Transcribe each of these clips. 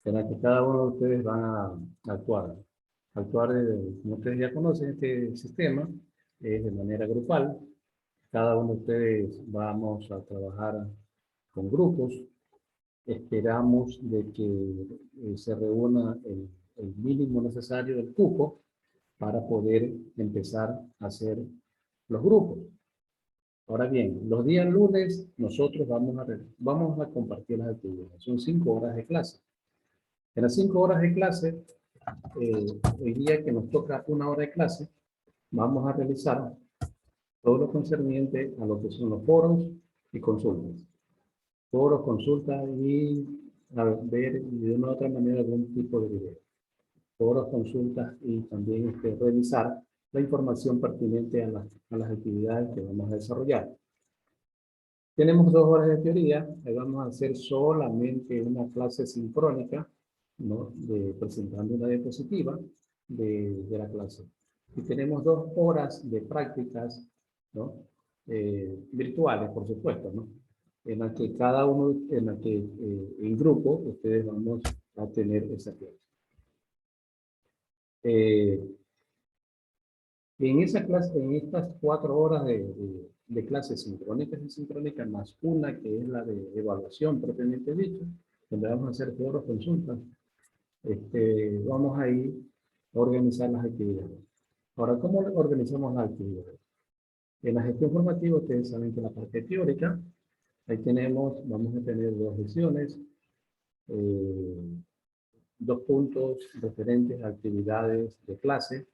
en la que cada uno de ustedes van a actuar. Actuar, como ustedes ya conocen, este sistema es de manera grupal. Cada uno de ustedes vamos a trabajar con grupos. Esperamos de que se reúna el mínimo necesario del cupo para poder empezar a hacer los grupos. Ahora bien, los días lunes nosotros vamos a compartir las actividades. Son 5 horas de clase. En las 5 horas de clase, el día que nos toca 1 hora de clase, vamos a realizar todo lo concerniente a lo que son los foros y consultas. Foros, consultas y a ver de una u otra manera algún tipo de video. Foros, consultas y también revisar la información pertinente a las actividades que vamos a desarrollar. Tenemos 2 horas de teoría, ahí vamos a hacer solamente una clase sincrónica, ¿no? Presentando una diapositiva de la clase. Y tenemos 2 horas de prácticas, ¿no? Virtuales, por supuesto, ¿no? En la que cada uno, en la que en grupo, ustedes vamos a tener esa clase. En esa clase, en estas 4 horas de clases sincrónicas y sincrónicas, más una que es la de evaluación propiamente dicho, donde vamos a hacer foros, consultas, vamos a ir a organizar las actividades. Ahora, ¿cómo organizamos las actividades? En la gestión formativa, ustedes saben que la parte teórica, ahí vamos a tener 2 lecciones, 2 puntos referentes a actividades de clase,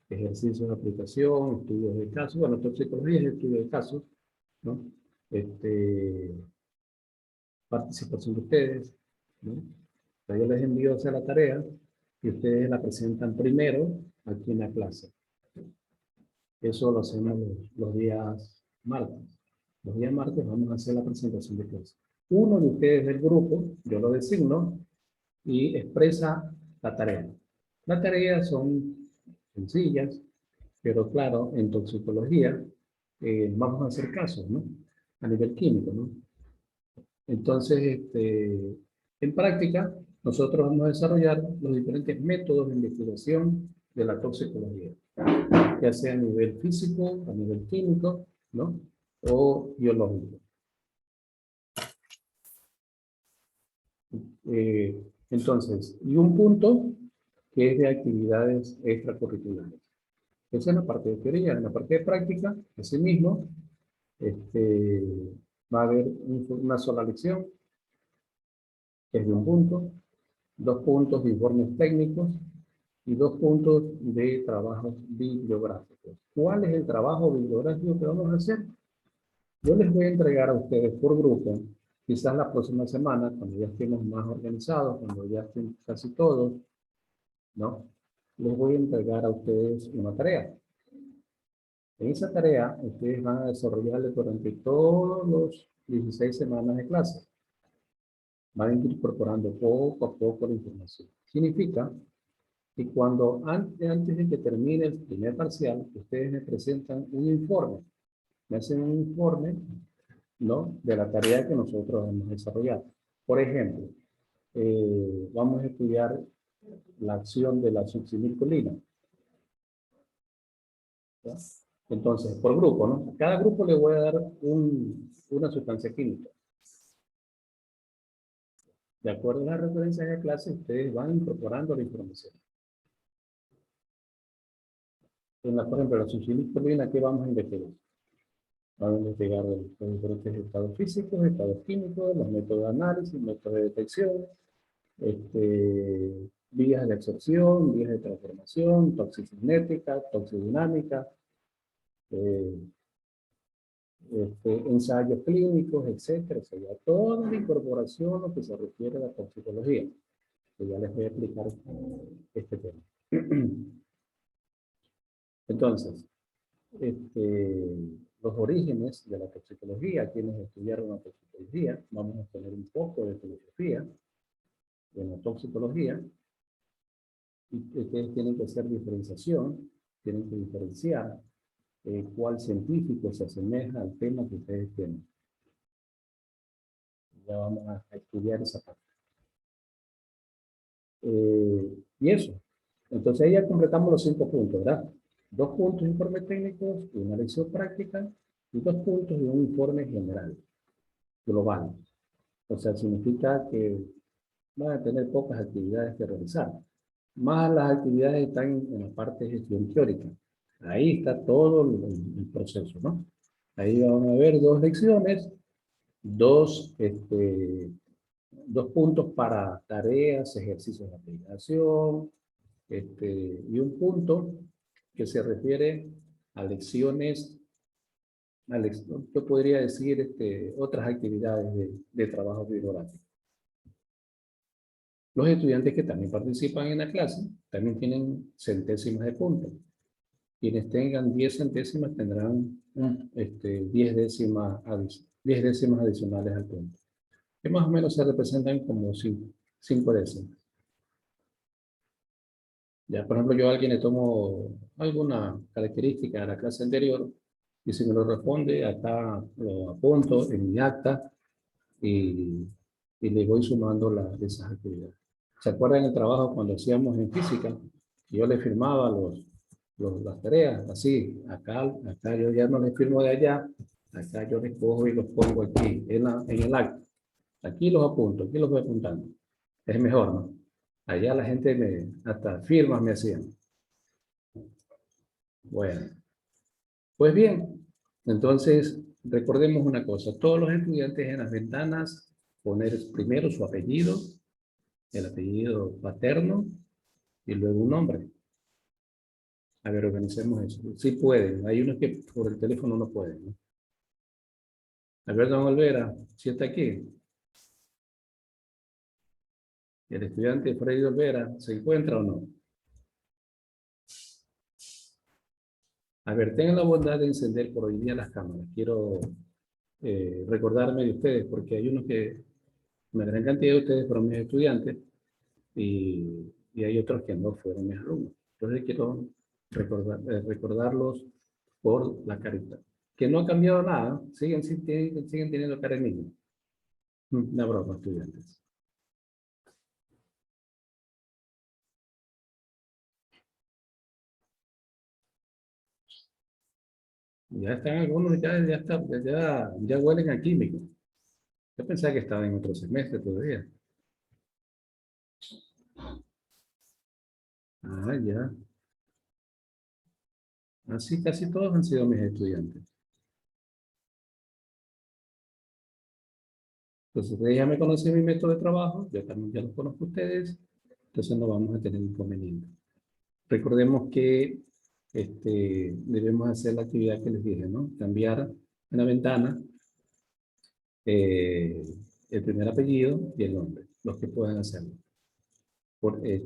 ejercicios de aplicación, estudios de casos, bueno, toxicología es estudio de casos, ¿no? Participación de ustedes, ¿no? O sea, yo les envío hacer la tarea y ustedes la presentan primero aquí en la clase. Eso lo hacemos los días martes. Los días martes vamos a hacer la presentación de clase. Uno de ustedes del grupo, yo lo designo y expresa la tarea. Las tareas son sencillas, pero claro, en toxicología vamos a hacer casos, ¿no? A nivel químico, ¿no? Entonces, en práctica, nosotros vamos a desarrollar los diferentes métodos de investigación de la toxicología, ya sea a nivel físico, a nivel químico, ¿no? O biológico. Entonces, y un punto que es de actividades extracurriculares. Esa es la parte de teoría. En la parte de práctica, asimismo, va a haber una sola lección, que es de un punto, 2 puntos de informes técnicos y 2 puntos de trabajos bibliográficos. ¿Cuál es el trabajo bibliográfico que vamos a hacer? Yo les voy a entregar a ustedes por grupo, quizás la próxima semana, cuando ya estemos más organizados, cuando ya estén casi todos, ¿no? Les voy a entregar a ustedes una tarea. En esa tarea, ustedes van a desarrollarla durante todos los 16 semanas de clase. Van a ir incorporando poco a poco la información. Significa que cuando antes de que termine el primer parcial, ustedes me presentan un informe. Me hacen un informe, ¿no? De la tarea que nosotros vamos a desarrollar. Por ejemplo, vamos a estudiar la acción de la succinilcolina. ¿Ya? Entonces, por grupo, ¿no? A cada grupo le voy a dar una sustancia química. De acuerdo a las referencias de clase, ustedes van incorporando la información. Por ejemplo, la succinilcolina, ¿qué vamos a investigar? Vamos a investigar los diferentes estados físicos, estados químicos, los métodos de análisis, métodos de detección, vías de absorción, vías de transformación, toxicinética, toxodinámica, eh, ensayos clínicos, etcétera, etcétera. Toda la incorporación lo que se refiere a la toxicología, que ya les voy a explicar este tema. Entonces, los orígenes de la toxicología, quienes estudiaron la toxicología, vamos a tener un poco de filosofía de la toxicología, y ustedes tienen que hacer diferenciación, tienen que diferenciar cuál científico se asemeja al tema que ustedes tienen. Ya vamos a estudiar esa parte. Y eso. Entonces ahí ya completamos los 5 puntos, ¿verdad? 2 puntos de informe técnicos, una lección práctica y 2 puntos de un informe general, global. O sea, significa que van a tener pocas actividades que realizar. Más las actividades están en la parte de gestión teórica. Ahí está todo el proceso, ¿no? Ahí van a haber 2 lecciones, 2 puntos para tareas, ejercicios de aplicación, y un punto que se refiere a lecciones, yo podría decir otras actividades de trabajo bibliográfico. Los estudiantes que también participan en la clase también tienen centésimas de punto. Quienes tengan 10 centésimas tendrán 10 décimas adicionales al punto, que más o menos se representan como 5 décimas. Ya, por ejemplo, yo a alguien le tomo alguna característica de la clase anterior y si me lo responde, acá lo apunto en mi acta y le voy sumando esas actividades. ¿Se acuerdan el trabajo cuando hacíamos en física? Yo le firmaba las tareas, así, acá yo ya no les firmo de allá, acá yo les cojo y los pongo aquí, en el acta. Aquí los apunto, aquí los voy apuntando. Es mejor, ¿no? Allá la gente hasta firmas me hacían. Bueno, pues bien, entonces recordemos una cosa, todos los estudiantes en las ventanas poner primero su apellido, el apellido paterno y luego un nombre. A ver, organicemos eso. Sí pueden, hay unos que por el teléfono no pueden, ¿no? A ver, don Olvera, si está aquí. El estudiante Freddy Olvera, ¿se encuentra o no? A ver, tengan la bondad de encender por hoy día las cámaras. Quiero recordarme de ustedes, porque hay unos que, una gran cantidad de ustedes fueron mis estudiantes y hay otros que no fueron mis alumnos. Entonces quiero recordarlos por la carita. Que no ha cambiado nada, siguen teniendo cara de niños. Una broma, estudiantes. Ya están algunos, ya huelen a químico. Yo pensaba que estaba en otro semestre todavía. Ah, ya. Así casi todos han sido mis estudiantes. Entonces, ustedes ya me conocen mi método de trabajo, yo también ya los conozco a ustedes, entonces no vamos a tener inconveniente. Recordemos que debemos hacer la actividad que les dije, ¿no? Cambiar en la ventana el primer apellido y el nombre, los que puedan hacerlo.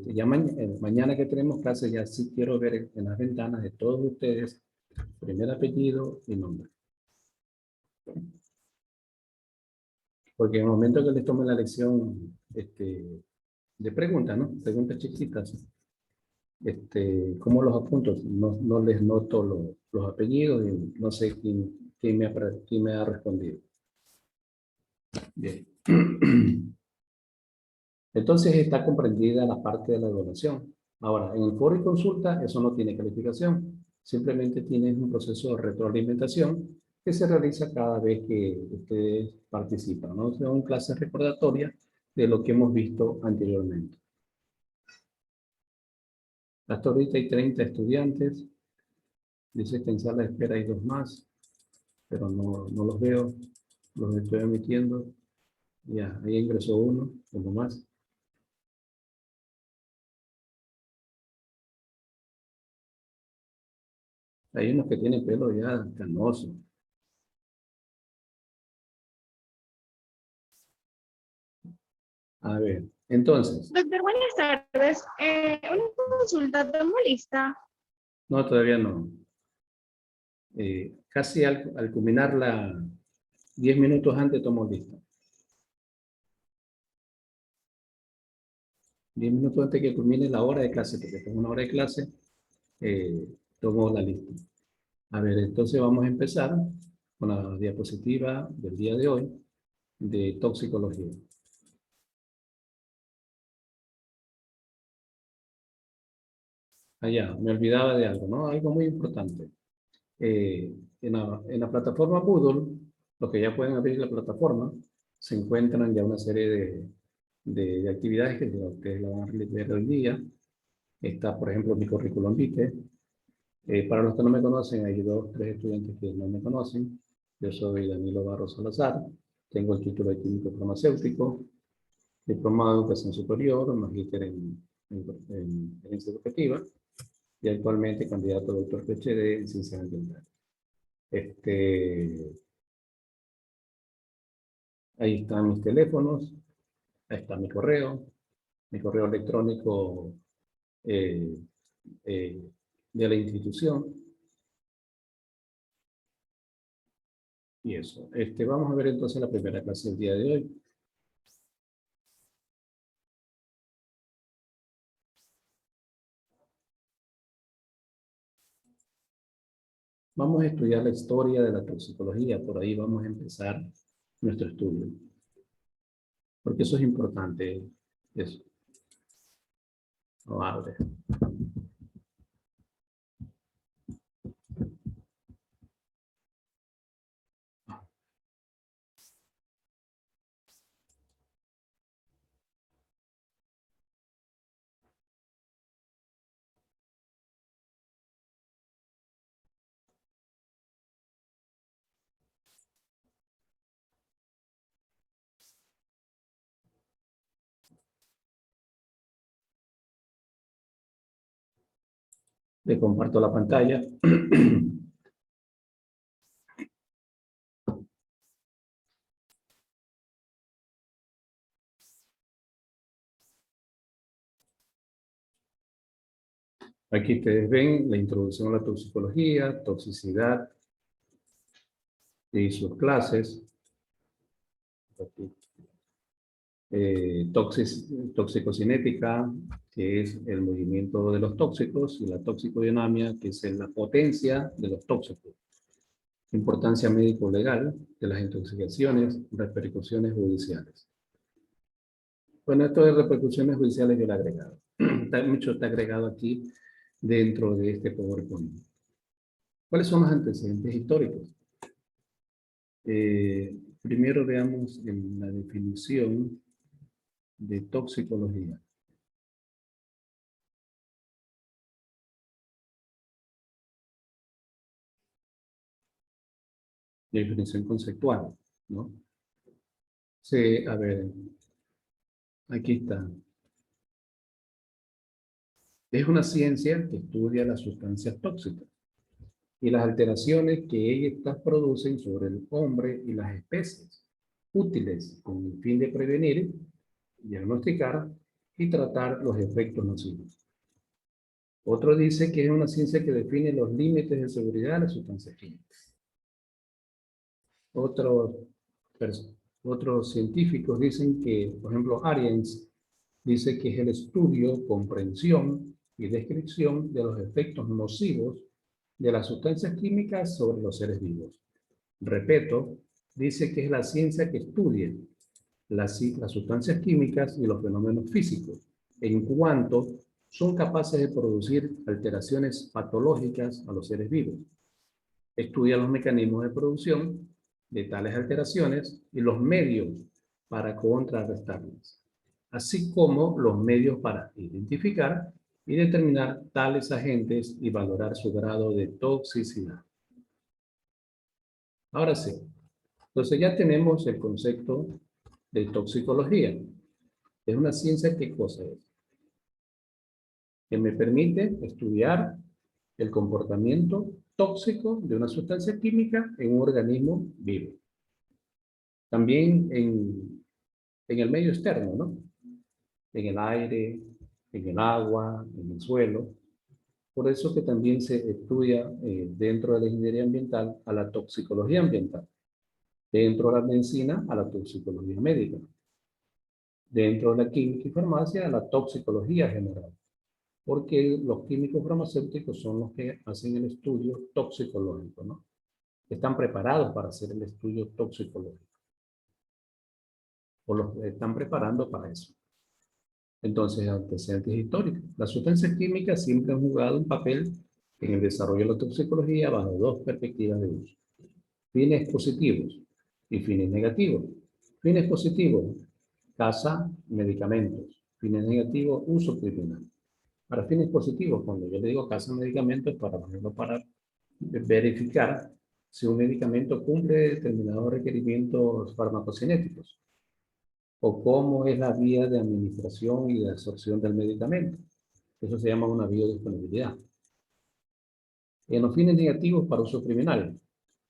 Ya mañana que tenemos clase, ya sí quiero ver en las ventanas de todos ustedes primer apellido y nombre. Porque en el momento que les tome la lección de preguntas, ¿no? Preguntas chiquitas, ¿cómo los apunto? No les noto los apellidos y no sé quién me ha respondido. Bien. Entonces está comprendida la parte de la evaluación. Ahora, en el foro y consulta, eso no tiene calificación. Simplemente tiene un proceso de retroalimentación que se realiza cada vez que ustedes participan, ¿no? Son clases recordatorias de lo que hemos visto anteriormente. Hasta ahorita hay 30 estudiantes. Dice que en sala de espera hay 2 más, pero no los veo. Los estoy omitiendo. Ya, ahí ingresó uno más. Hay unos que tienen pelo ya canoso. A ver, entonces, Doctor, buenas tardes. Una consulta, ¿tomo lista? no, todavía no. Casi al culminar 10 minutos antes tomo lista. 10 minutos antes que culmine la hora de clase, porque tengo una hora de clase, tomo la lista. A ver, entonces vamos a empezar con la diapositiva del día de hoy de toxicología. allá, me olvidaba de algo, ¿no? Algo muy importante. En la plataforma Moodle, los que ya pueden abrir la plataforma, se encuentran ya una serie de actividades que ustedes la van a ver hoy día. Está, por ejemplo, mi currículum vitae. Para los que no me conocen, hay dos, tres estudiantes que no me conocen. Yo soy Danilo Barros Salazar, tengo el título de químico farmacéutico, diplomado en educación superior, magíster en gerencia educativa y actualmente candidato a doctor PhD en ciencias ambientales. Ahí están mis teléfonos, ahí está mi correo electrónico eh, de la institución. Y eso. Vamos a ver entonces la primera clase del día de hoy. Vamos a estudiar la historia de la toxicología. Por ahí vamos a empezar nuestro estudio. Porque eso es importante. Eso. No abre. Le comparto la pantalla. Aquí ustedes ven la introducción a la toxicología, toxicidad y sus clases. Aquí. Toxicocinética, que es el movimiento de los tóxicos, y la toxicodinamia, que es la potencia de los tóxicos. Importancia médico-legal de las intoxicaciones, repercusiones judiciales. Bueno, esto de repercusiones judiciales yo lo he agregado. Mucho está agregado aquí dentro de este PowerPoint. ¿Cuáles son los antecedentes históricos? Primero veamos en la definición de toxicología. La definición conceptual, ¿no? Sí, a ver, aquí está. Es una ciencia que estudia las sustancias tóxicas y las alteraciones que estas producen sobre el hombre y las especies, útiles con el fin de prevenir, diagnosticar y tratar los efectos nocivos. Otro dice que es una ciencia que define los límites de seguridad de las sustancias químicas. Otros científicos dicen que, por ejemplo, Ariens dice que es el estudio, comprensión y descripción de los efectos nocivos de las sustancias químicas sobre los seres vivos. Repito, dice que es la ciencia que estudia las sustancias químicas y los fenómenos físicos, en cuanto son capaces de producir alteraciones patológicas a los seres vivos. Estudia los mecanismos de producción de tales alteraciones y los medios para contrarrestarlas, así como los medios para identificar y determinar tales agentes y valorar su grado de toxicidad. Ahora sí, entonces ya tenemos el concepto de toxicología. Es una ciencia, ¿qué cosa es? Que me permite estudiar el comportamiento tóxico de una sustancia química en un organismo vivo. También en el medio externo, ¿no? En el aire, en el agua, en el suelo. Por eso que también se estudia dentro de la ingeniería ambiental a la toxicología ambiental. Dentro de la medicina a la toxicología médica. Dentro de la química y farmacia a la toxicología general. Porque los químicos farmacéuticos son los que hacen el estudio toxicológico, ¿no? Están preparados para hacer el estudio toxicológico. O los están preparando para eso. Entonces, antecedentes históricos. Las sustancias químicas siempre han jugado un papel en el desarrollo de la toxicología bajo dos perspectivas de uso: fines positivos y fines negativos. Fines positivos: caza, medicamentos. Fines negativos: uso criminal. Para fines positivos, cuando yo le digo caza medicamentos, para, por ejemplo, para verificar si un medicamento cumple determinados requerimientos farmacocinéticos, o cómo es la vía de administración y de absorción del medicamento. Eso se llama una biodisponibilidad. En los fines negativos para uso criminal,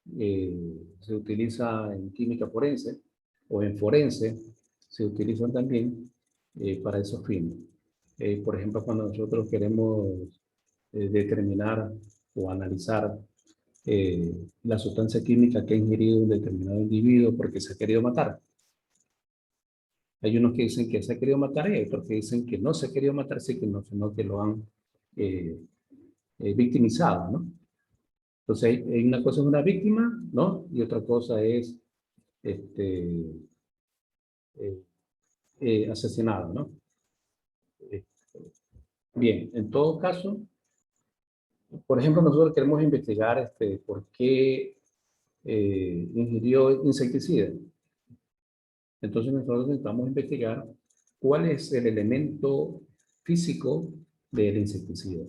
se utiliza en química forense o en forense, se utilizan también para esos fines. Por ejemplo, cuando nosotros queremos determinar o analizar la sustancia química que ha ingerido un determinado individuo porque se ha querido matar. Hay unos que dicen que se ha querido matar y hay otros que dicen que no se ha querido matar, sino que lo han victimizado, ¿no? Entonces, hay una cosa es una víctima, ¿no? Y otra cosa es este, asesinado, ¿no? Eh, Bien, en todo caso, por ejemplo, nosotros queremos investigar por qué ingirió insecticida. Entonces nosotros necesitamos investigar cuál es el elemento físico del insecticida.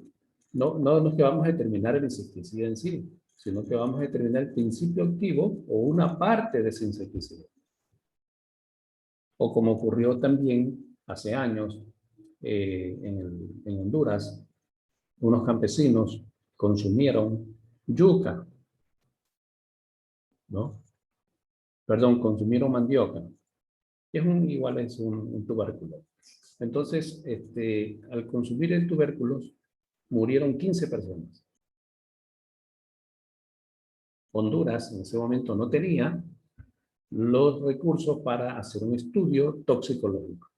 No es que vamos a determinar el insecticida en sí, sino que vamos a determinar el principio activo o una parte de ese insecticida. O como ocurrió también hace años en Honduras, unos campesinos consumieron yuca, ¿no? Perdón, consumieron mandioca, que igual es un tubérculo. Entonces, al consumir el tubérculos, murieron 15 personas. Honduras en ese momento no tenía los recursos para hacer un estudio toxicológico.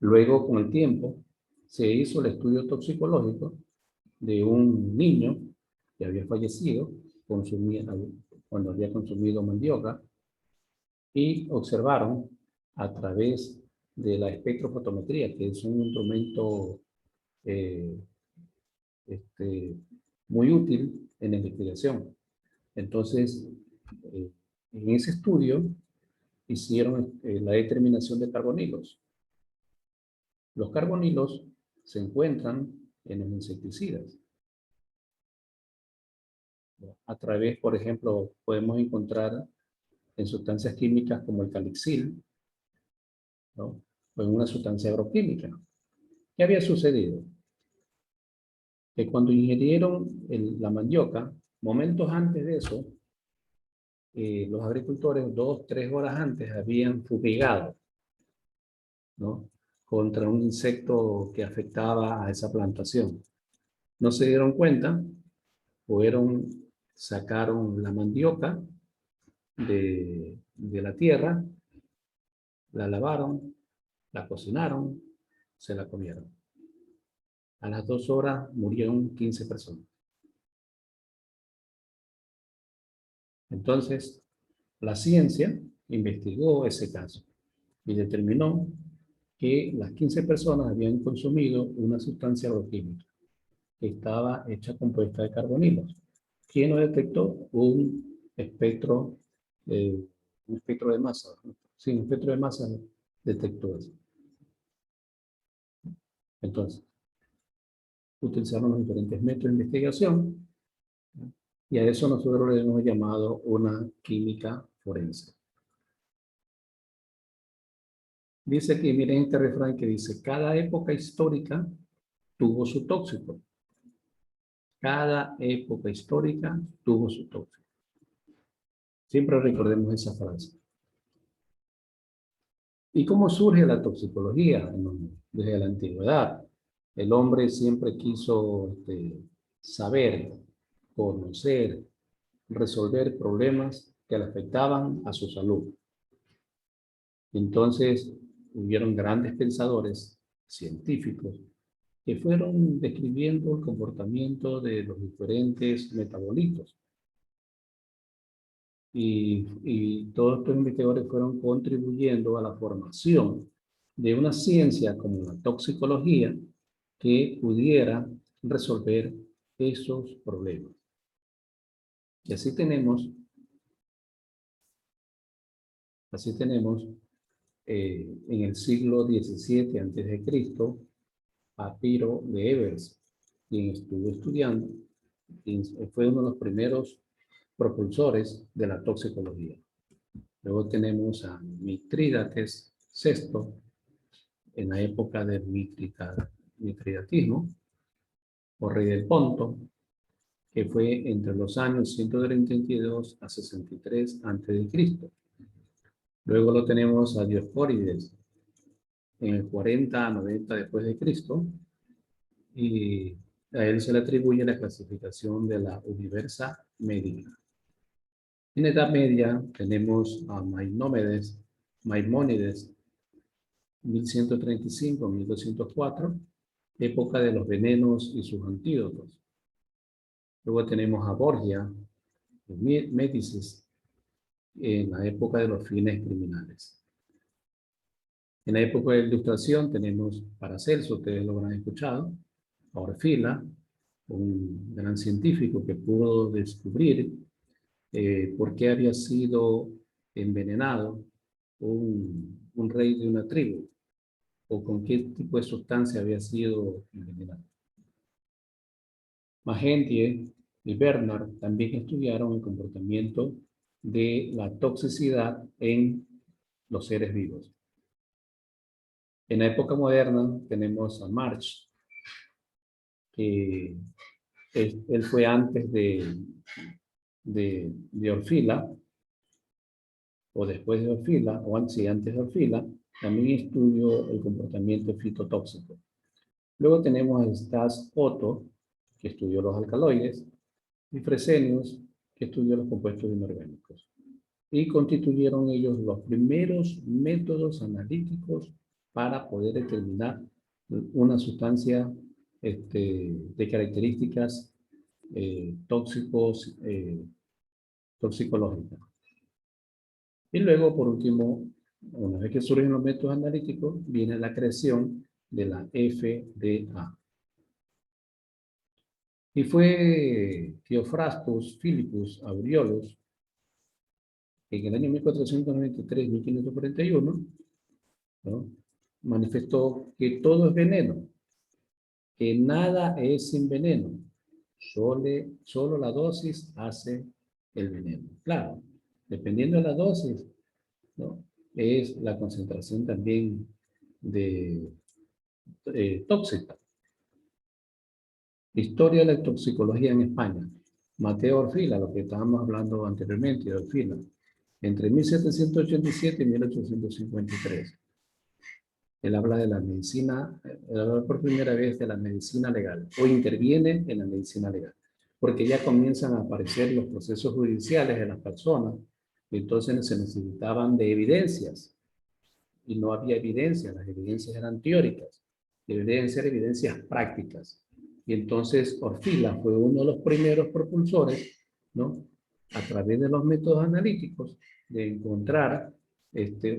Luego, con el tiempo, se hizo el estudio toxicológico de un niño que había fallecido cuando había consumido mandioca, y observaron a través de la espectrofotometría, que es un instrumento eh, muy útil en la investigación. Entonces, en ese estudio hicieron la determinación de carbonilos. Los carbonilos se encuentran en los insecticidas. A través, por ejemplo, podemos encontrar en sustancias químicas como el calixil, ¿no? O en una sustancia agroquímica. ¿Qué había sucedido? Que cuando ingirieron la mandioca, momentos antes de eso, los agricultores 2-3 horas antes habían fumigado, ¿no? Contra un insecto que afectaba a esa plantación. No se dieron cuenta, sacaron la mandioca de la tierra, la lavaron, la cocinaron, se la comieron. A las 2 horas murieron 15 personas. Entonces, la ciencia investigó ese caso y determinó que las 15 personas habían consumido una sustancia agroquímica que estaba hecha compuesta de carbonilos. ¿Quién no detectó? Espectro, un espectro de masa. Sí, un espectro de masa detectó eso. Entonces, utilizaron los diferentes métodos de investigación y a eso nosotros le hemos llamado una química forense. Dice aquí, miren este refrán que dice: cada época histórica tuvo su tóxico. Cada época histórica tuvo su tóxico. Siempre recordemos esa frase. ¿Y cómo surge la toxicología? Desde la antigüedad. El hombre siempre quiso saber, conocer, resolver problemas que le afectaban a su salud. Entonces, hubieron grandes pensadores científicos que fueron describiendo el comportamiento de los diferentes metabolitos. Y todos estos investigadores fueron contribuyendo a la formación de una ciencia como la toxicología que pudiera resolver esos problemas. Y así tenemos en el siglo XVII a.C. a Piro de Evers, quien estuvo estudiando, quien fue uno de los primeros propulsores de la toxicología. Luego tenemos a Mitrídates VI, en la época del mitridatismo, o rey del Ponto, que fue entre los años 132 a 63 a.C. Luego lo tenemos a Dioscórides en el 40 a 90 después de Cristo, y a él se le atribuye la clasificación de la Universa Médica. En la Edad Media tenemos a Maimónides, 1135-1204, época de los venenos y sus antídotos. Luego tenemos a Borgia, Médicis, en la época de los fines criminales. En la época de la Ilustración tenemos Paracelso, ustedes lo habrán escuchado, a Orfila, un gran científico que pudo descubrir por qué había sido envenenado un rey de una tribu, o con qué tipo de sustancia había sido envenenado. Magentie y Bernard también estudiaron el comportamiento de la toxicidad en los seres vivos. En la época moderna tenemos a March, que él fue antes de Orfila, o después de Orfila, o antes de Orfila, también estudió el comportamiento fitotóxico. Luego tenemos a Stas Otto, que estudió los alcaloides, y Fresenius, que estudió los compuestos inorgánicos. Y constituyeron ellos los primeros métodos analíticos para poder determinar una sustancia de características toxicológicas. Y luego, por último, una vez que surgen los métodos analíticos, viene la creación de la FDA. Y fue Theophrastus Philippus Aureolus, que en el año 1493-1541, ¿no?, manifestó que todo es veneno, que nada es sin veneno, solo la dosis hace el veneno. Claro, dependiendo de la dosis, ¿no?, es la concentración también de tóxica. Historia de la toxicología en España. Mateo Orfila, lo que estábamos hablando anteriormente de Orfila, entre 1787 y 1853. Él habla de la medicina, él habla por primera vez de la medicina legal, o interviene en la medicina legal, porque ya comienzan a aparecer los procesos judiciales de las personas, y entonces se necesitaban de evidencias, y no había evidencia, las evidencias eran teóricas, deberían ser evidencias prácticas. Y entonces Orfila fue uno de los primeros propulsores, ¿no?, a través de los métodos analíticos, de encontrar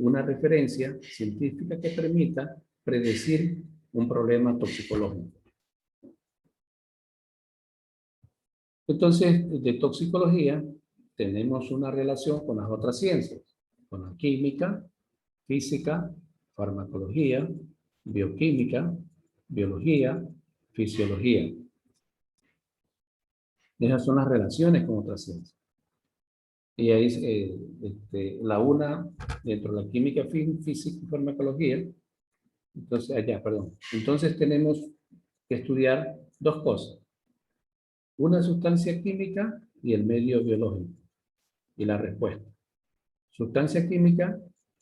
una referencia científica que permita predecir un problema toxicológico. Entonces, de toxicología tenemos una relación con las otras ciencias, con la química, física, farmacología, bioquímica, biología, fisiología. Esas son las relaciones con otras ciencias. Y ahí la una, dentro de la química, física y farmacología, entonces tenemos que estudiar dos cosas: una sustancia química y el medio biológico, y la respuesta. Sustancia química,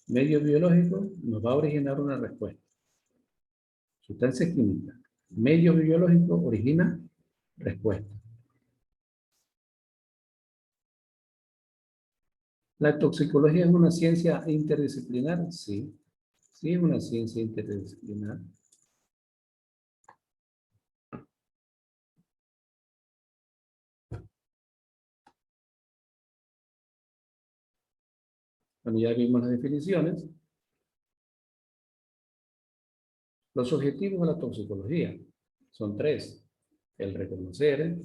medio biológico, nos va a originar una respuesta. Sustancia química, medio biológico, origina respuesta. ¿La toxicología es una ciencia interdisciplinar? Sí, sí es una ciencia interdisciplinar. Bueno, ya vimos las definiciones. Los objetivos de la toxicología son tres: el reconocer,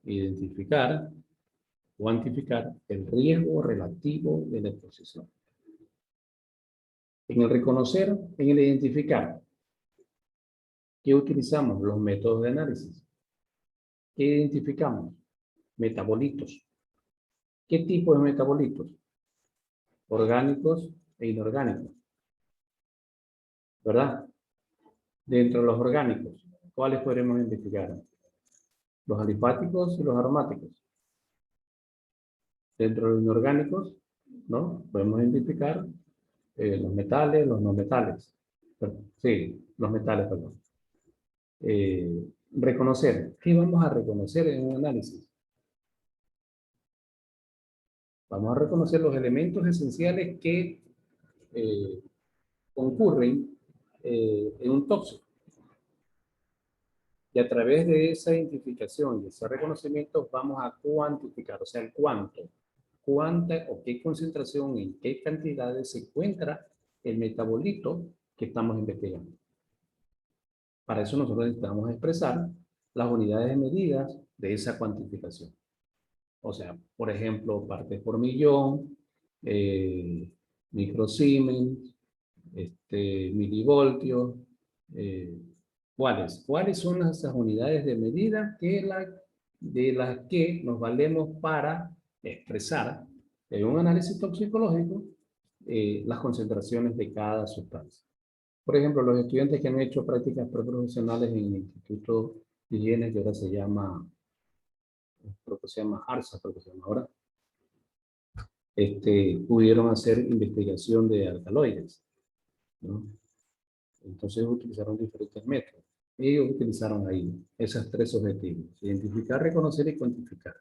identificar, cuantificar el riesgo relativo de la exposición. En el reconocer, en el identificar, ¿qué utilizamos? Los métodos de análisis. ¿Qué identificamos? Metabolitos. ¿Qué tipo de metabolitos? Orgánicos e inorgánicos. ¿Verdad? Dentro de los orgánicos, ¿cuáles podremos identificar? Los alifáticos y los aromáticos. Dentro de los inorgánicos, ¿no? Podemos identificar los metales, los no metales. Sí, los metales, perdón. Reconocer. ¿Qué vamos a reconocer en un análisis? Vamos a reconocer los elementos esenciales que concurren en un tóxico. Y a través de esa identificación y ese reconocimiento vamos a cuantificar, o sea, el cuánto. Cuánta o qué concentración, en qué cantidades se encuentra el metabolito que estamos investigando. Para eso nosotros necesitamos expresar las unidades de medidas de esa cuantificación. O sea, por ejemplo, partes por millón, microsiemens, milivoltios. ¿Cuáles son esas unidades de medida de las que nos valemos para expresar en un análisis toxicológico las concentraciones de cada sustancia? Por ejemplo, los estudiantes que han hecho prácticas preprofesionales en el Instituto de Higiene, que ahora se llama, creo que se llama ARSA, creo que se llama ahora, pudieron hacer investigación de alcaloides, ¿no? Entonces utilizaron diferentes métodos. Ellos utilizaron ahí esos tres objetivos: identificar, reconocer y cuantificar.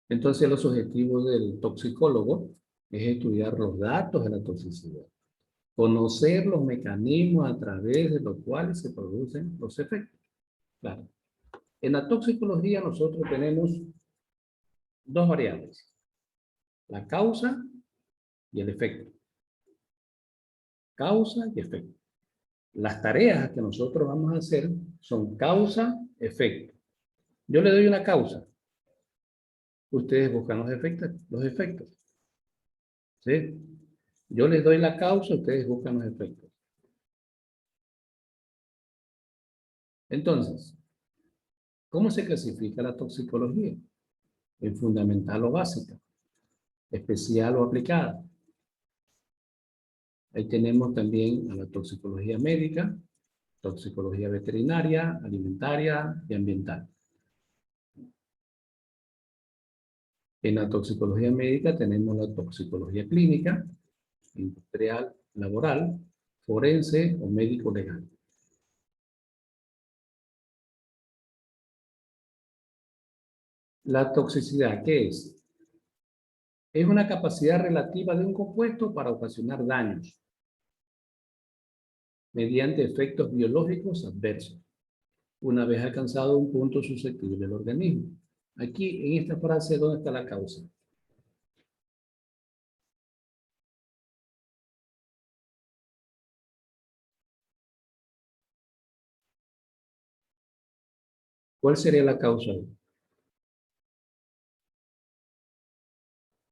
Entonces los objetivos del toxicólogo es estudiar los datos de la toxicidad, conocer los mecanismos a través de los cuales se producen los efectos. Claro. En la toxicología nosotros tenemos dos variables: la causa y el efecto. Causa y efecto. Las tareas que nosotros vamos a hacer son causa-efecto. Yo le doy una causa. Ustedes buscan los efectos. ¿Sí? Yo les doy la causa, ustedes buscan los efectos. Entonces, ¿cómo se clasifica la toxicología? En fundamental o básica, especial o aplicada. Ahí tenemos también a la toxicología médica, toxicología veterinaria, alimentaria y ambiental. En la toxicología médica tenemos la toxicología clínica, industrial, laboral, forense o médico legal. La toxicidad, ¿qué es? Es una capacidad relativa de un compuesto para ocasionar daños mediante efectos biológicos adversos, una vez alcanzado un punto susceptible del organismo. Aquí, en esta frase, ¿dónde está la causa? ¿Cuál sería la causa?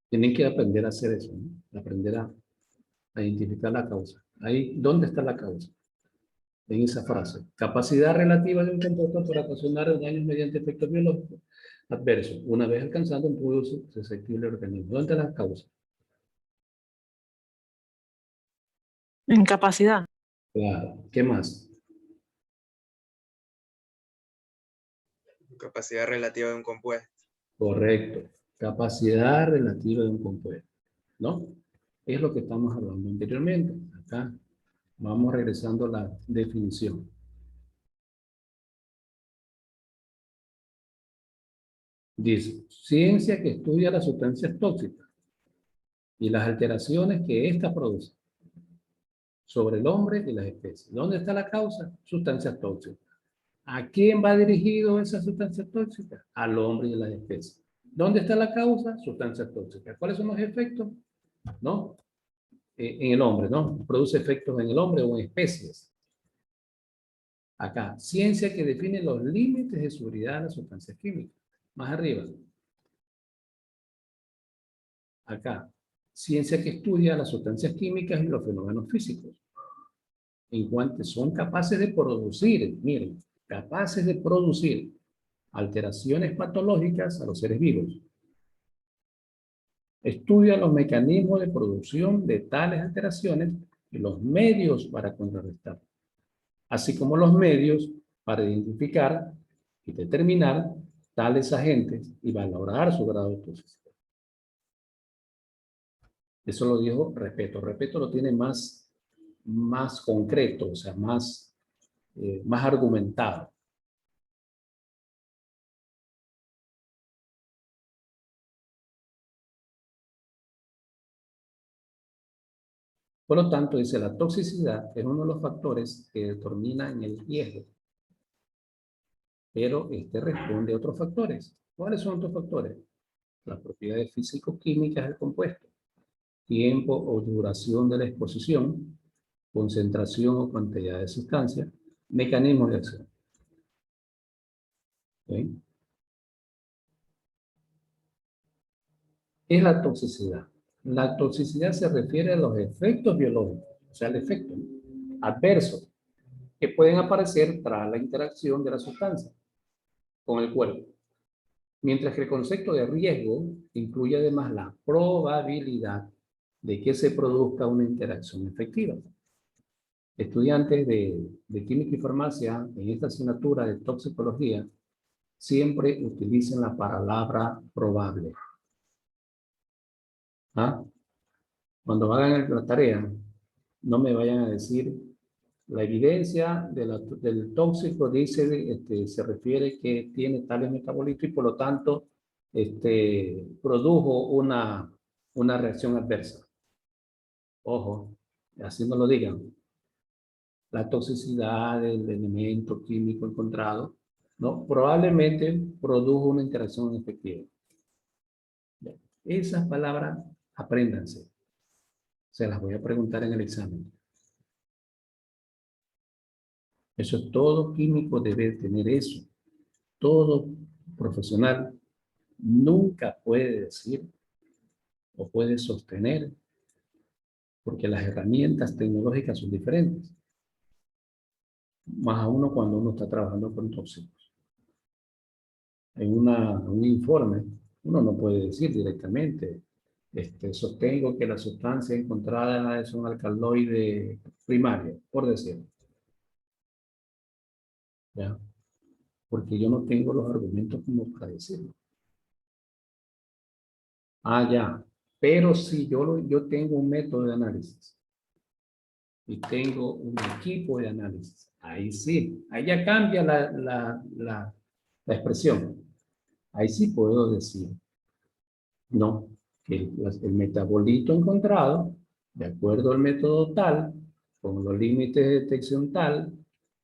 Tienen que aprender a hacer eso, ¿no? Aprender a identificar la causa. Ahí, ¿dónde está la causa? En esa frase. Capacidad relativa de un compuesto para ocasionar daños mediante efectos biológicos adversos, una vez alcanzando un punto susceptible del organismo. ¿Dónde está la causa? Incapacidad. Claro. ¿Qué más? Capacidad relativa de un compuesto. Correcto. Capacidad relativa de un compuesto, ¿no? Es lo que estamos hablando anteriormente. Acá vamos regresando a la definición. Dice, ciencia que estudia las sustancias tóxicas y las alteraciones que éstas producen sobre el hombre y las especies. ¿Dónde está la causa? Sustancias tóxicas. ¿A quién va dirigido esa sustancia tóxica? Al hombre y a las especies. ¿Dónde está la causa? Sustancias tóxicas. ¿Cuáles son los efectos? ¿No? en el hombre, ¿no? Produce efectos en el hombre o en especies. Acá, ciencia que define los límites de seguridad de las sustancias químicas. Más arriba. Acá, ciencia que estudia las sustancias químicas y los fenómenos físicos. En cuanto son capaces de producir, miren, capaces de producir alteraciones patológicas a los seres vivos. Estudia los mecanismos de producción de tales alteraciones y los medios para contrarrestar, así como los medios para identificar y determinar tales agentes y valorar su grado de toxicidad. Eso lo dijo Repetto. Repetto lo tiene más concreto, o sea, más argumentado. Por lo tanto, dice, la toxicidad es uno de los factores que determinan el riesgo, pero este responde a otros factores. ¿Cuáles son otros factores? Las propiedades físico-químicas del compuesto, tiempo o duración de la exposición, concentración o cantidad de sustancia, mecanismos de acción. ¿Sí? ¿Qué es la toxicidad? La toxicidad se refiere a los efectos biológicos, o sea, el efecto adverso que pueden aparecer tras la interacción de la sustancia con el cuerpo. Mientras que el concepto de riesgo incluye además la probabilidad de que se produzca una interacción efectiva. Estudiantes de química y farmacia en esta asignatura de toxicología siempre utilizan la palabra probable. ¿Ah? Cuando hagan la tarea, no me vayan a decir la evidencia del tóxico dice, se refiere que tiene tales metabolitos y por lo tanto produjo una reacción adversa. Ojo, así no lo digan. La toxicidad del elemento químico encontrado, ¿no? Probablemente produjo una interacción efectiva. Esas palabras, apréndanse. Se las voy a preguntar en el examen. Eso todo químico debe tener eso. Todo profesional nunca puede decir o puede sostener, porque las herramientas tecnológicas son diferentes. Más a uno cuando uno está trabajando con tóxicos. En un informe, uno no puede decir directamente, sostengo que la sustancia encontrada es un alcaloide primario, por decirlo. ¿Ya? Porque yo no tengo los argumentos como para decirlo. Ah, ya. Pero si yo tengo un método de análisis y tengo un equipo de análisis, ahí sí, ahí ya cambia la expresión. Ahí sí puedo decir, no, que el metabolito encontrado, de acuerdo al método tal, con los límites de detección tal,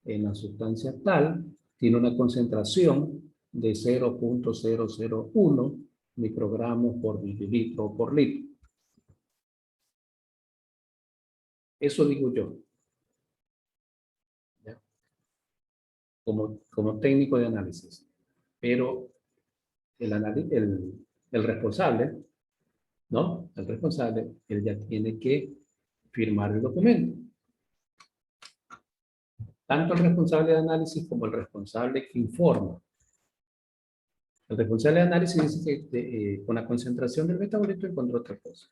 en la sustancia tal, tiene una concentración de 0.001 microgramos por mililitro o por litro. Eso digo yo, ¿ya? Como técnico de análisis. Pero el responsable, ¿no? El responsable, él ya tiene que firmar el documento. Tanto el responsable de análisis como el responsable que informa. El responsable de análisis dice que con la concentración del metabolito encontró otra cosa.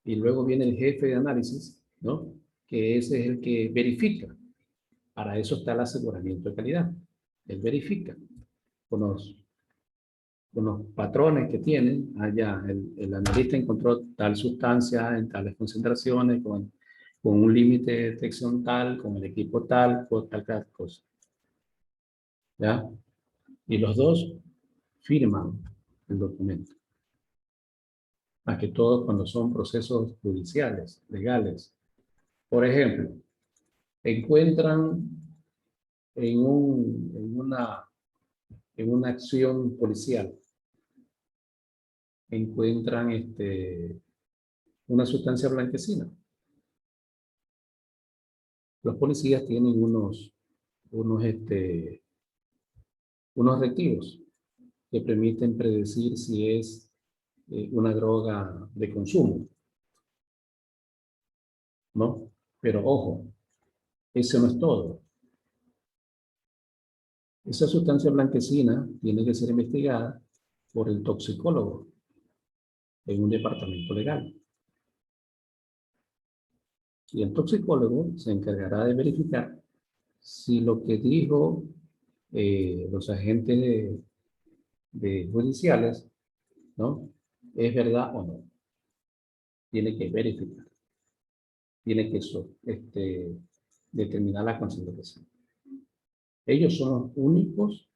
Y luego viene el jefe de análisis, ¿no? Que ese es el que verifica. Para eso está el aseguramiento de calidad. Él verifica con los patrones que tienen. Allá el analista encontró tal sustancia en tales concentraciones, con un límite de detección tal, con el equipo tal, con tal cosa. ¿Ya? Y los dos firman el documento. Más que todo cuando son procesos judiciales, legales. Por ejemplo, encuentran en una acción policial, encuentran una sustancia blanquecina. Los policías tienen unos reactivos que permiten predecir si es una droga de consumo, ¿no? Pero ojo, eso no es todo. Esa sustancia blanquecina tiene que ser investigada por el toxicólogo en un departamento legal. Y el toxicólogo se encargará de verificar si lo que dijo los agentes judiciales, ¿no?, es verdad o no. Tiene que verificar. Tiene que determinar la consideración. Ellos son los únicos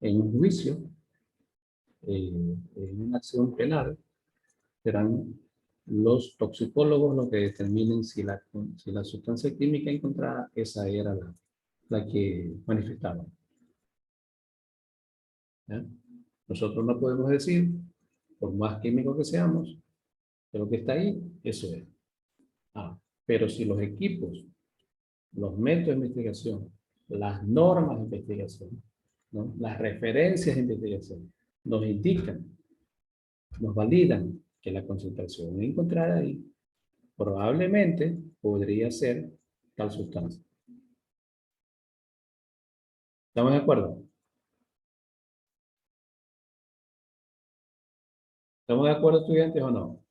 en un juicio, en una acción penal, serán los toxicólogos los que determinen si la sustancia química encontrada, esa era la que manifestaban. ¿Ya? Nosotros no podemos decir, por más químicos que seamos, que lo que está ahí, eso es. Pero si los equipos, los métodos de investigación, las normas de investigación, ¿no?, las referencias de investigación, nos indican, nos validan que la concentración encontrada ahí probablemente podría ser tal sustancia. ¿Estamos de acuerdo? ¿Estamos de acuerdo, estudiantes, o no?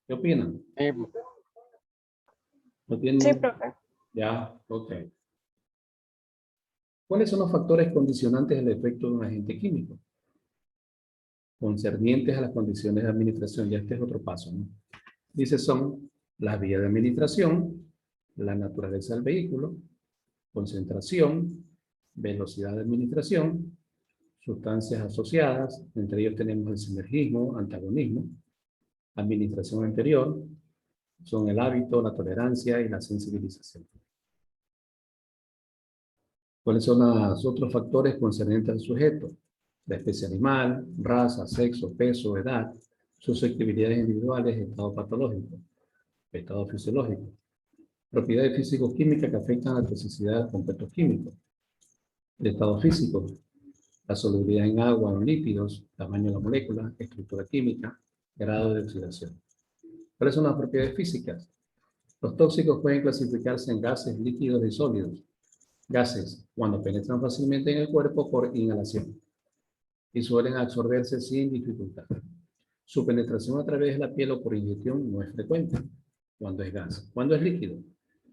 ¿Qué opinan? ¿No tienen? Sí, profe. Ya, ok. ¿Cuáles son los factores condicionantes del efecto de un agente químico? Concernientes a las condiciones de administración. Ya este es otro paso, ¿no? Dice, son las vías de administración, la naturaleza del vehículo, concentración, velocidad de administración, sustancias asociadas, entre ellos tenemos el sinergismo, antagonismo, administración anterior, son el hábito, la tolerancia y la sensibilización. ¿Cuáles son los otros factores concernientes al sujeto? La especie animal, raza, sexo, peso, edad, susceptibilidades individuales, estado patológico, estado fisiológico, propiedades físico-químicas que afectan a la toxicidad de los compuestos químicos, el estado físico, la solubilidad en agua o en lípidos, tamaño de la molécula, estructura química, grado de oxidación. ¿Cuáles son las propiedades físicas? Los tóxicos pueden clasificarse en gases, líquidos y sólidos. Gases, cuando penetran fácilmente en el cuerpo por inhalación y suelen absorberse sin dificultad. Su penetración a través de la piel o por ingestión no es frecuente cuando es gas. Cuando es líquido,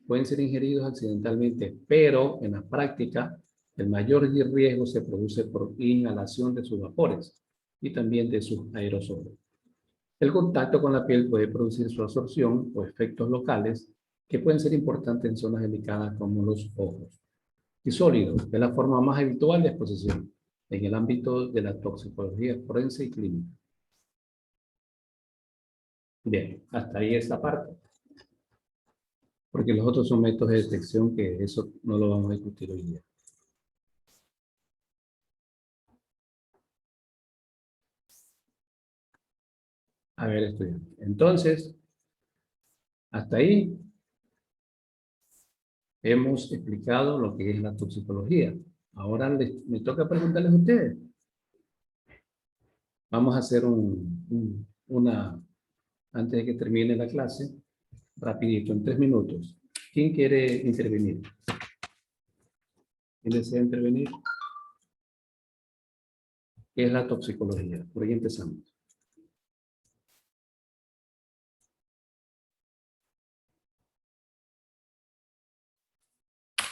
pueden ser ingeridos accidentalmente, pero en la práctica el mayor riesgo se produce por inhalación de sus vapores y también de sus aerosoles. El contacto con la piel puede producir su absorción o efectos locales que pueden ser importantes en zonas delicadas como los ojos. Y sólido es la forma más habitual de exposición en el ámbito de la toxicología forense y clínica. Bien, hasta ahí esta parte. Porque los otros son métodos de detección que eso no lo vamos a discutir hoy día. A ver, estudiantes. Entonces, hasta ahí hemos explicado lo que es la toxicología. Ahora me toca preguntarles a ustedes. Vamos a hacer antes de que termine la clase, rapidito, en 3 minutos. ¿Quién quiere intervenir? ¿Quién desea intervenir? ¿Qué es la toxicología? Por ahí empezamos.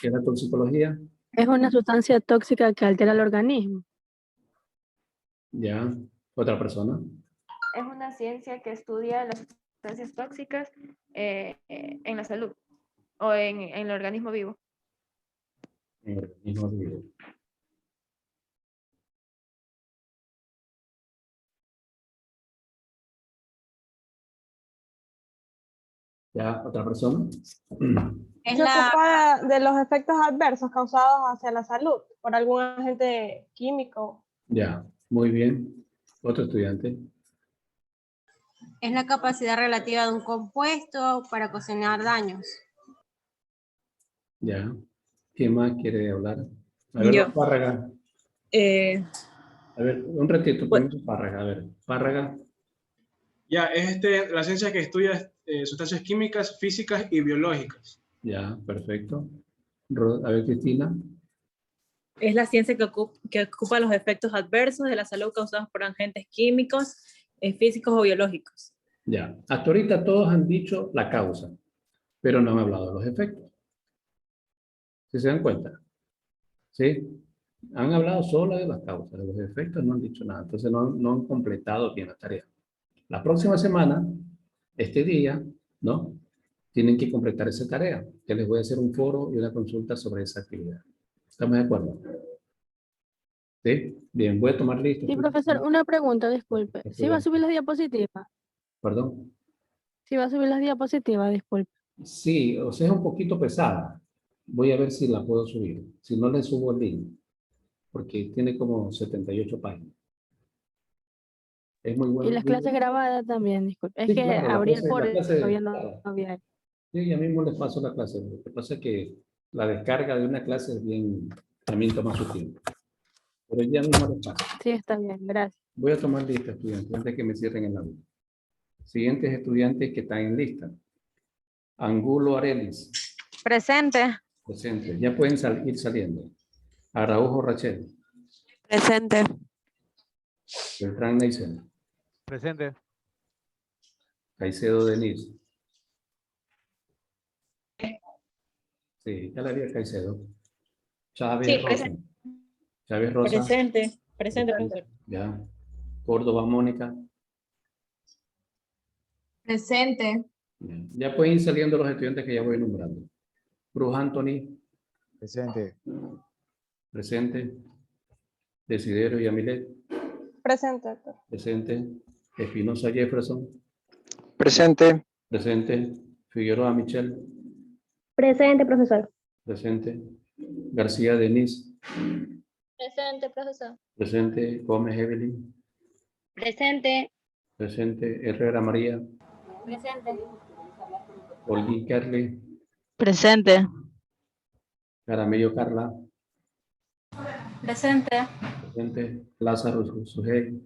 ¿Qué es la toxicología? Es una sustancia tóxica que altera el organismo. Ya. ¿Otra persona? Es una ciencia que estudia las sustancias tóxicas en la salud o en el organismo vivo. En el organismo vivo. ¿Ya? ¿Otra persona? Se ocupa de los efectos adversos causados hacia la salud por algún agente químico. Ya, muy bien. ¿Otro estudiante? Es la capacidad relativa de un compuesto para ocasionar daños. Ya. ¿Quién más quiere hablar? A ver, Yo. Párraga. Eh, A ver, un ratito, Bueno. primero Párraga. A ver, Párraga. Ya, es la ciencia que estudia sustancias químicas, físicas y biológicas. Ya, perfecto. A ver, Cristina. es la ciencia que ocupa los efectos adversos de la salud causados por agentes químicos, físicos o biológicos. Ya. Hasta ahorita todos han dicho la causa, pero no han hablado de los efectos. ¿Sí se dan cuenta? ¿Sí? Han hablado solo de las causas, de los efectos no han dicho nada. Entonces no han completado bien la tarea. La próxima semana, este día, ¿no? Tienen que completar esa tarea, que les voy a hacer un foro y una consulta sobre esa actividad. ¿Estamos de acuerdo? ¿Sí? Bien, voy a tomar lista. Sí, profesor, una pregunta, disculpe. ¿Sí va a subir las diapositivas? Perdón. Sí va a subir las diapositivas, disculpe. Sí, o sea, es un poquito pesada. Voy a ver si la puedo subir. Si no, le subo el link, porque tiene como 78 páginas. Es muy bueno. Y las clases grabadas también, disculpe. Es Sí, que claro, abrí el la foro y clase, todavía claro. no había. Sí, ya mismo les paso la clase. Lo que pasa es que la descarga de una clase es bien, también toma su tiempo. Pero ya mismo les paso. Sí, está bien, gracias. Voy a tomar lista, estudiantes, antes de que me cierren el aula. Siguientes estudiantes que están en lista. Angulo Arelis, Presente. presente. Ya pueden ir saliendo. Araujo Rachel, Presente. Beltrán Neisel, Presente. Caicedo Denise. Sí, ya la vi a Caicedo. Chávez Sí, Rosa. presente. Chávez Rosa. Presente, profesor. Ya. Córdoba Mónica. Presente. Ya pueden ir saliendo los estudiantes que ya voy nombrando. Cruz Anthony, Presente. presente. Desiderio Yamilet, Presente, doctor. presente. Espinosa Jefferson, Presente. presente. Figueroa Michelle, Presente, profesor. presente. García Denise, Presente, profesor. presente. Gómez Evelyn, Presente. presente. Herrera María, Presente. Olguín Carly, Presente. Caramello Carla, Presente. presente. Lázaro Sujei,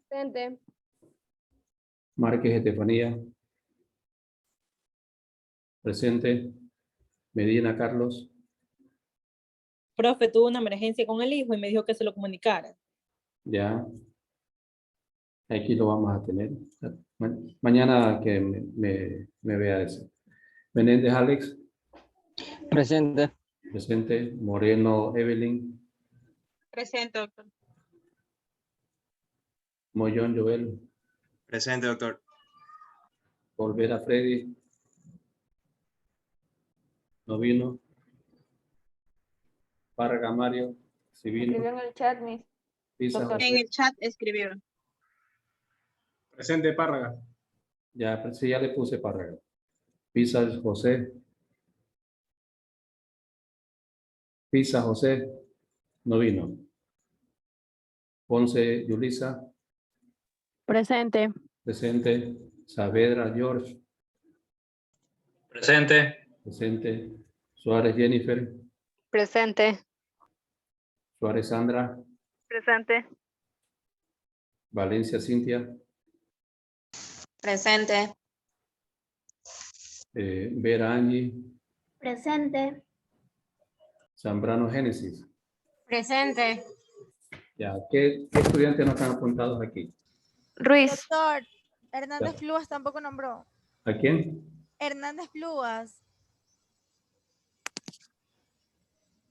Presente. Márquez Estefanía, presente. Medina Carlos, Profe, tuvo una emergencia con el hijo y me dijo que se lo comunicara. ya. Aquí lo vamos a tener. Mañana que me vea eso. Menéndez Alex, Presente. presente. Moreno Evelyn, Presente, doctor. Mollón Joel, Presente, doctor. Olvera Freddy, no vino. Parga Mario, si vino. Escribió en el chat, Miss. Pisa Doctor. En José, el chat escribió. Presente, Párraga. ya, pues, sí, ya le puse Parga. Pisa José, Pisa José, no vino. Ponce Yulisa, Presente. presente. Saavedra George, Presente. presente. Suárez Jennifer, Presente. Suárez Sandra, Presente. Valencia Cintia, Presente. Vera Angie, Presente. Zambrano Génesis. Presente. Ya, ¿qué estudiantes no están apuntados aquí? Ruiz. Doctor, Hernández Ya. Fluas tampoco nombró. ¿A quién? Hernández Fluas.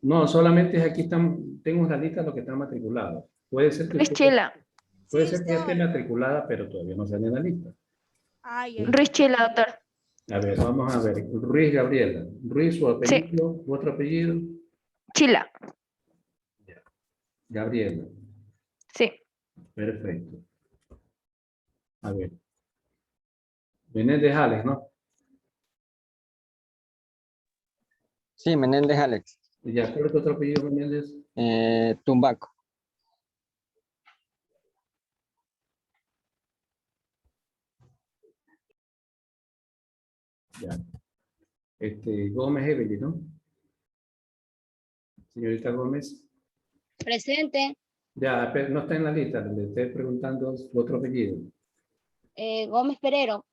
No, solamente aquí están, tengo una lista de los que están matriculados. Puede ser que Ruiz usted- Chila. puede Sí, ser que ya esté estoy. matriculada, pero todavía no sale en la lista. Ay, ay. Ruiz Chila, doctor. A ver, vamos a ver. Ruiz Gabriela. Ruiz, su apellido, otro apellido. Chila. Gabriela. Sí. Perfecto. A ver. Menéndez Alex, ¿no? Sí, Menéndez Alex. Ya, ¿cuál es tu otro apellido, Menéndez? Tumbaco. Ya. Gómez Evelyn, ¿no? Señorita Gómez. Presente. Ya, pero no está en la lista, le estoy preguntando su otro apellido. Gómez Perero.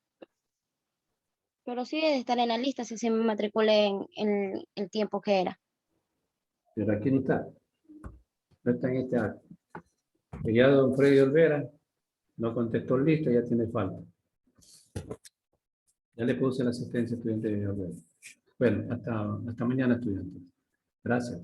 Pero sí debe estar en la lista si se me matriculé en el tiempo que era. Pero aquí no está. No está en este acto. Y ya don Freddy Olvera no contestó lista, ya tiene falta. Ya le puse la asistencia estudiante de Olvera. Bueno, hasta mañana, estudiantes. Gracias.